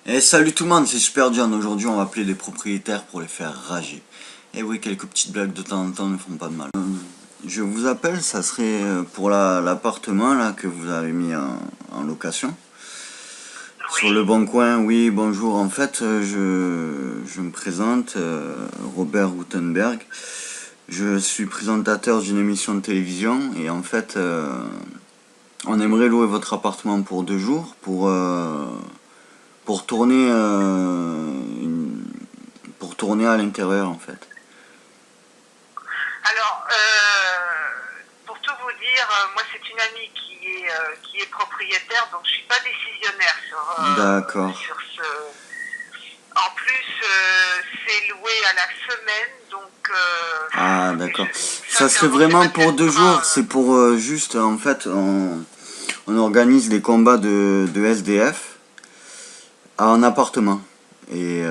Et salut tout le monde, c'est Super John. Aujourd'hui, on va appeler les propriétaires pour les faire rager. Et oui, quelques petites blagues de temps en temps ne font pas de mal. Je vous appelle, ça serait pour l'appartement là que vous avez mis en location. Sur le bon coin, oui, bonjour. En fait, je me présente, Robert Gutenberg. Je suis présentateur d'une émission de télévision et en fait, on aimerait louer votre appartement pour 2 jours pour tourner pour tourner à l'intérieur en fait. Alors, pour tout vous dire, moi c'est une amie qui est propriétaire, donc je suis pas décisionnaire D'accord. sur ce. En plus, c'est loué à la semaine, donc. Ah d'accord. Ça serait vraiment pour 2 jours. C'est pour juste en fait on organise des combats de SDF en appartement et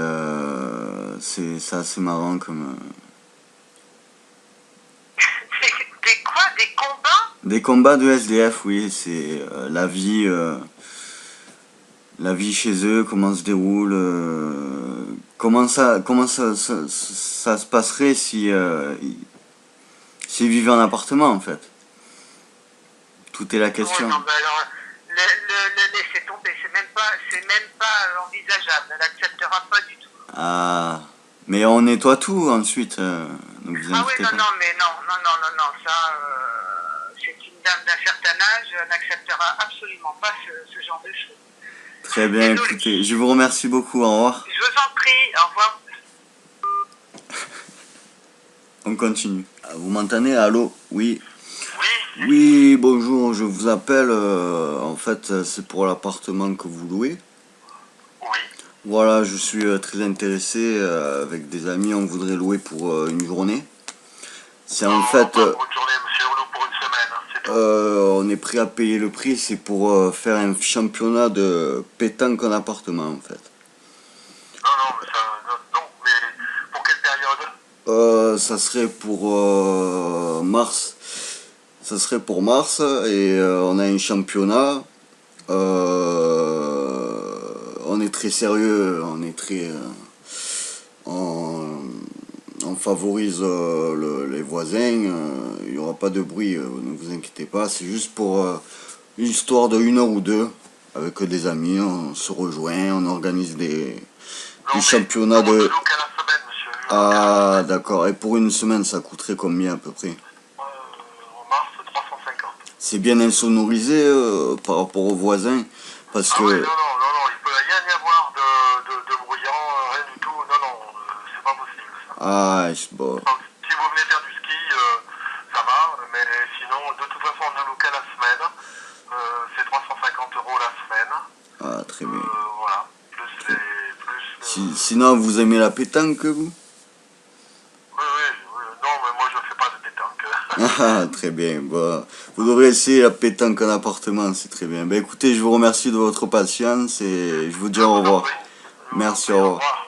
c'est assez marrant comme Des quoi? Des combats? des combats de SDF. Oui, c'est la vie chez eux, comment se déroule, ça se passerait si s'ils vivaient en appartement en fait. Tout est la question. Oh, non, mais alors, le laissez tomber, c'est même pas envisageable. Elle n'acceptera pas du tout. Ah, mais on nettoie tout ensuite, ne vous Ah oui, inquiétez non, pas. non, mais non, ça, c'est une dame d'un certain âge, elle n'acceptera absolument pas ce genre de choses. Très bien, Désolée. écoutez, je vous remercie beaucoup, au revoir. Je vous en prie, au revoir. On continue. Vous m'entendez? Allô? Oui. Oui, Oui, bonjour, je vous appelle, en fait, c'est pour l'appartement que vous louez. oui. Voilà, je suis très intéressé, avec des amis, on voudrait louer pour une journée. C'est en fait, Pas pour une journée, monsieur, on loue pour une semaine, hein, c'est tout. on est prêt à payer le prix, c'est pour faire un championnat de pétanque en appartement en fait. Non, mais ça, non, mais pour quelle période? Ça serait pour mars. Ça serait pour mars et on a un championnat. On est très sérieux, on, on favorise les voisins. Il n'y aura pas de bruit, ne vous inquiétez pas. C'est juste pour une histoire de 1 heure ou 2 avec des amis. On se rejoint, on organise des championnats On ne de. loue qu'à la semaine, monsieur. Je loue qu'à la Ah, semaine. d'accord. Et pour une semaine, ça coûterait combien à peu près? En mars, 350. C'est bien insonorisé par rapport aux voisins. Parce Ah oui, que. non, il peut rien y avoir de bruyant, rien du tout. Non, c'est pas possible ça. Ah, bon. Si vous venez faire du ski, ça va, mais sinon, de toute façon, on ne loue qu'à la semaine. C'est 350 € la semaine. Ah, très bien. Voilà. Plus les. Sinon, vous aimez la pétanque, vous? Oui, non, mais moi je fais pas de pétanque. Ah, très bien. Bon, vous devrez essayer la pétanque en appartement, c'est très bien. Ben, écoutez, je vous remercie de votre patience et je vous dis Je au vous en revoir. prie. Merci, au Au revoir.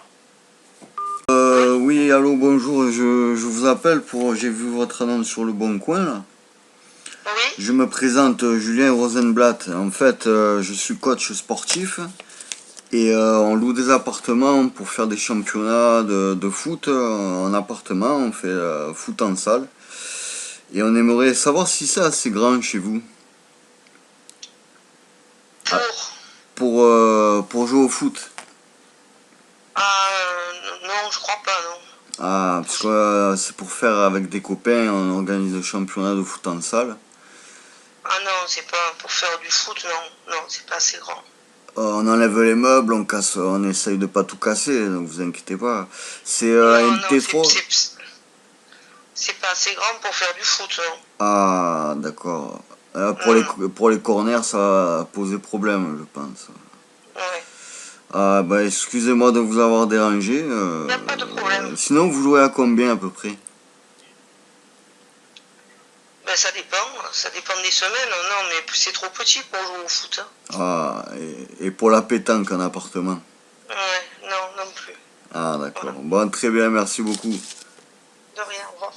revoir. Oui, allô, bonjour. Je vous appelle pour. J'ai vu votre annonce sur le Bon Coin, là. Oui. Je me présente, Julien Rosenblatt. En fait, je suis coach sportif et on loue des appartements pour faire des championnats de foot en appartement. On fait foot en salle. Et on aimerait savoir si c'est assez grand chez vous. Pour jouer au foot. Non, je crois pas, non. Ah, parce que c'est pour faire avec des copains, on organise le championnat de foot en salle. Ah non, c'est pas pour faire du foot, non, c'est pas assez grand. On enlève les meubles, on casse, on essaye de pas tout casser, ne vous inquiétez pas. C'est Non, un non, T3. c'est pas assez grand pour faire du foot, non. Ah, d'accord. Pour les corners, ça va poser problème, je pense. Ouais. Ah, bah, excusez-moi de vous avoir dérangé. Y a pas de problème. Sinon, vous jouez à combien à peu près? Ben ça dépend des semaines. Non, mais c'est trop petit pour jouer au foot, hein. Ah, et pour la pétanque en appartement? Ouais, non plus. Ah, d'accord. Voilà. Bon, très bien, merci beaucoup. De rien, au revoir.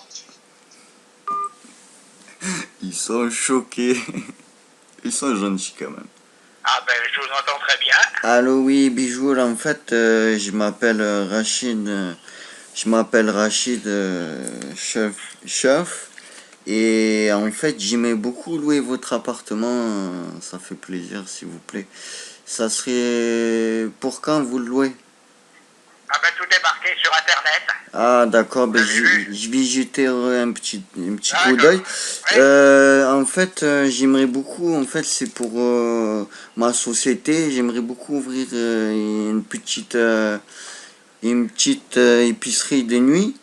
Ils sont choqués. Ils sont gentils quand même. Ah ben, je vous entends très bien. Allô, oui, Bijou, là, en fait, je m'appelle Rachid, chef, et en fait, j'aimais beaucoup louer votre appartement, ça fait plaisir, s'il vous plaît. Ça serait pour quand vous le louez? Ah ben, tout est marqué sur Internet. Ah, d'accord, Vous ben, avez vu? je vais jeter un petit coup d'œil. D'accord. Oui. En fait, j'aimerais beaucoup, en fait, c'est pour ma société, j'aimerais beaucoup ouvrir une petite épicerie de nuit.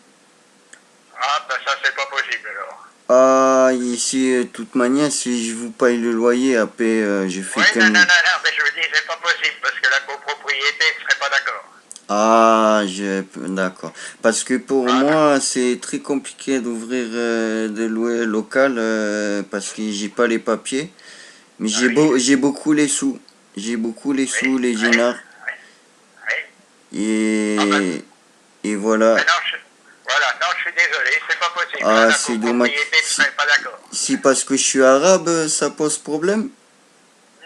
Ah ben, ça, c'est pas possible, alors. Ah, ici, de toute manière, si je vous paye le loyer, après, j'ai fait Oui, non, non, comme... non, non, mais je vous dis, c'est pas possible, parce que la copropriété ne serait pas d'accord. Ah, d'accord. Parce que pour Voilà. moi, c'est très compliqué d'ouvrir, de louer local, parce que j'ai pas les papiers. Mais Ah oui, j'ai beaucoup les sous. J'ai beaucoup les oui, sous, les oui, dinars. oui, oui. Ah ben, Et voilà. mais non, voilà, non, je suis désolé, c'est pas possible. Hein, Ah, la c'est dommage. copropriété ne serait pas d'accord. Si parce que je suis arabe, ça pose problème.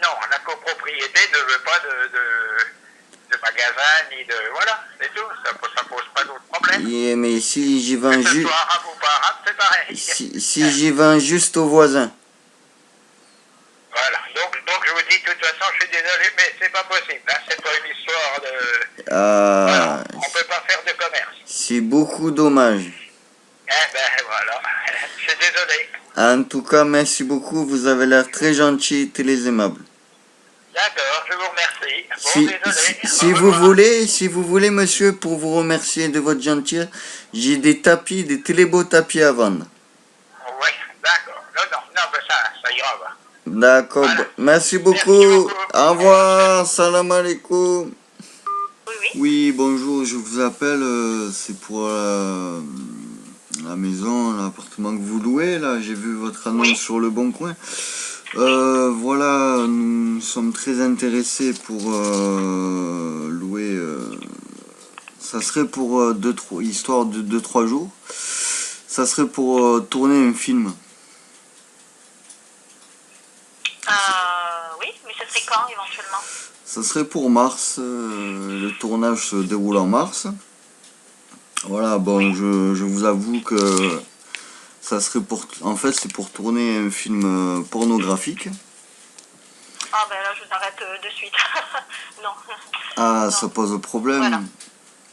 Non, la copropriété ne veut pas de magasin, ni de... Voilà, c'est tout. Ça pose pas d'autres problèmes. Mais si j'y Que vends ce soit arabe ou pas arabe, c'est pareil. si j'y vends juste aux voisins. Voilà, donc je vous dis, de toute façon, je suis désolé, mais c'est pas possible. Hein. C'est pas une histoire de... Voilà, Ah, on peut pas faire de commerce. c'est beaucoup dommage. Eh ben voilà, je suis désolé. En tout cas, merci beaucoup. Vous avez l'air très gentil et très aimable. D'accord, je vous remercie. Bon, désolé, au revoir. Si vous voulez, monsieur, pour vous remercier de votre gentillesse, j'ai des tapis, des très beaux tapis à vendre. Oui, d'accord. Non, non, non, ben ça ira. Va. D'accord, Voilà. merci Merci beaucoup. beaucoup. Au Au revoir. revoir, salam alaikum. Oui, oui. Oui, bonjour, je vous appelle, c'est pour la maison, l'appartement que vous louez, là, j'ai vu votre annonce Oui. sur le Bon Coin. Oui. Voilà, nous sommes très intéressés pour louer, ça serait pour histoire de 2-3 jours, ça serait pour tourner un film. Oui, mais ce serait quand éventuellement? Ça serait pour mars, le tournage se déroule en mars. Voilà, bon, je vous avoue que ça serait pour... En fait, c'est pour tourner un film pornographique. Ah ben là, je vous arrête de suite. Non. Ah, Non. ça pose problème. Voilà.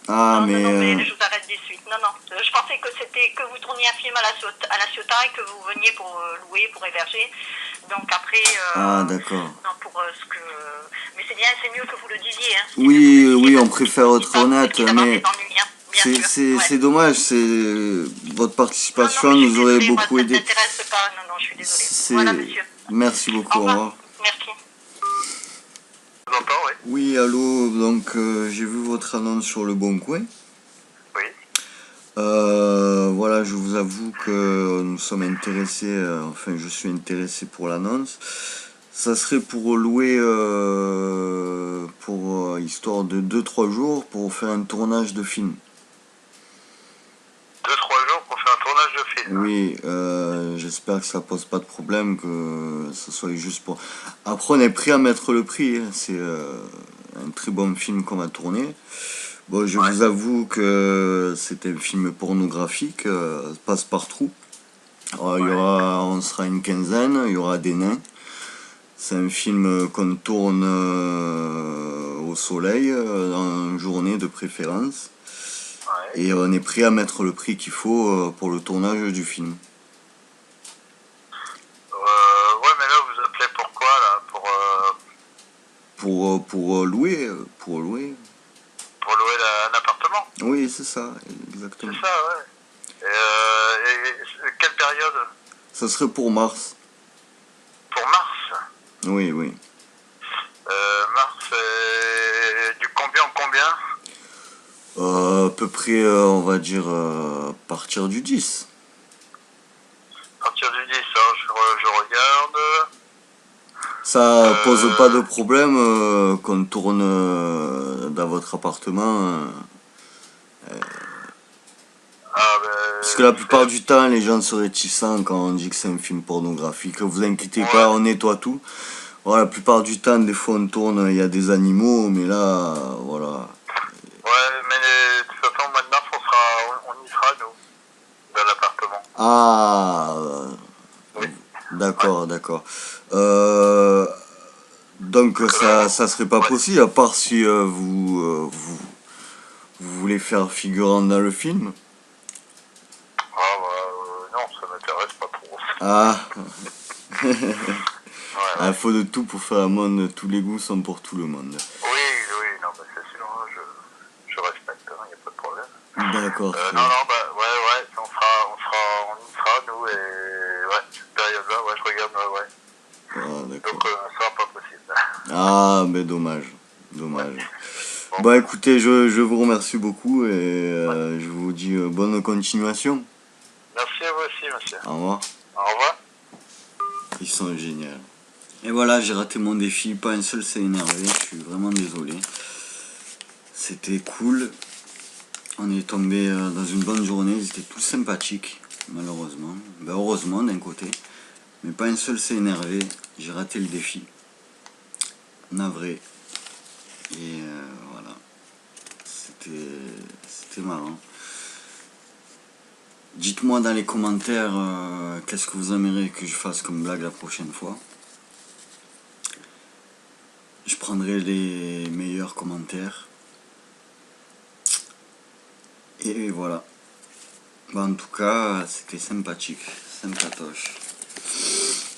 Ah, Non, mais... non, non, mais je vous arrête de suite. Non, non. Je pensais que c'était que vous tourniez un film à la Ciotat et que vous veniez pour louer, pour héberger. Donc après, Ah, d'accord. non, pour ce que... Mais c'est bien, c'est mieux que vous le disiez. Hein. Oui, oui, on préfère être honnête, mais Bien sûr. c'est dommage, votre participation Non, non, mais je nous suis aurait désolée, moi, beaucoup ça ne aidé. m'intéresse pas. Non, non, je suis désolée. Voilà, monsieur. Merci Au beaucoup, au revoir. revoir. Merci. Je vous entends, oui. Oui, allô, donc j'ai vu votre annonce sur le Bon Coin. Oui. Voilà, je vous avoue que nous sommes intéressés, enfin je suis intéressé pour l'annonce. Ça serait pour louer, pour histoire de 2-3 jours pour faire un tournage de film. 2-3 jours pour faire un tournage de film. Oui, j'espère que ça pose pas de problème, que ce soit juste pour... Après on est prêt à mettre le prix, hein. C'est un très bon film qu'on va tourner. Bon, je vous avoue que c'est un film pornographique, passe-partout. On sera une quinzaine, il y aura des nains. C'est un film qu'on tourne au soleil, en journée de préférence. Ouais. Et on est prêt à mettre le prix qu'il faut pour le tournage du film. Ouais, mais là, vous appelez pourquoi, là? Pour louer, pour louer. Pour louer un appartement? Oui, c'est ça, C'est exactement. ça, ouais. Et quelle période? Ça serait pour mars. Pour mars? Oui, oui. Mars, du combien en combien? À peu près, on va dire, à partir du 10. À partir du 10, alors je regarde. Ça pose pas de problème qu'on tourne dans votre appartement. Ah, ben, Parce que la plupart du temps, les gens sont réticents quand on dit que c'est un film pornographique. Vous inquiétez pas, on nettoie tout. Voilà, la plupart du temps, des fois on tourne, il y a des animaux, mais là, voilà. Ouais, mais de toute façon, au mois de mars, on y sera, nous, dans l'appartement. Ah, Oui. d'accord, d'accord. Euh, donc ça serait pas Ouais. possible, à part si vous voulez faire figurant dans le film. Ah, bah, non, ça m'intéresse pas trop. Ah, Ouais, il ouais. faut de tout pour faire un monde, tous les goûts sont pour tout le monde. Oui, oui, non, bah, c'est sûr, hein, je respecte, il n'y a pas de problème. D'accord, très Non, bien. non, bah, ouais, on y sera, nous, et ouais, cette période-là, ouais, je regarde, ouais. Ah, d'accord. Donc, ça sera pas possible. Ah, mais dommage, dommage. Bon, Bah écoutez, je vous remercie beaucoup et je vous dis bonne continuation. merci à vous aussi, monsieur. Au revoir. Au revoir. Ils sont géniaux. Et voilà, j'ai raté mon défi, pas un seul s'est énervé, je suis vraiment désolé. C'était cool. On est tombé dans une bonne journée, ils étaient tous sympathiques, malheureusement. Ben, heureusement d'un côté. Mais pas un seul s'est énervé, j'ai raté le défi. Navré. Et voilà. C'était marrant. Dites-moi dans les commentaires qu'est-ce que vous aimeriez que je fasse comme blague la prochaine fois. Je prendrai les meilleurs commentaires. Et voilà. Bah, en tout cas, c'était sympathique. Sympatoche.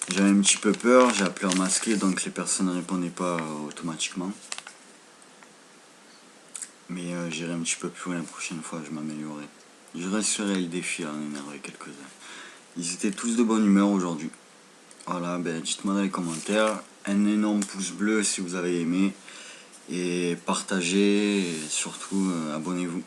J'avais un petit peu peur, j'ai appelé en masqué, donc les personnes ne répondaient pas automatiquement. Mais j'irai un petit peu plus loin la prochaine fois, je m'améliorerai. Je réussirai le défi à en énerver quelques-uns. Ils étaient tous de bonne humeur aujourd'hui. Voilà, ben dites-moi dans les commentaires. Un énorme pouce bleu si vous avez aimé. Et partagez, et surtout abonnez-vous.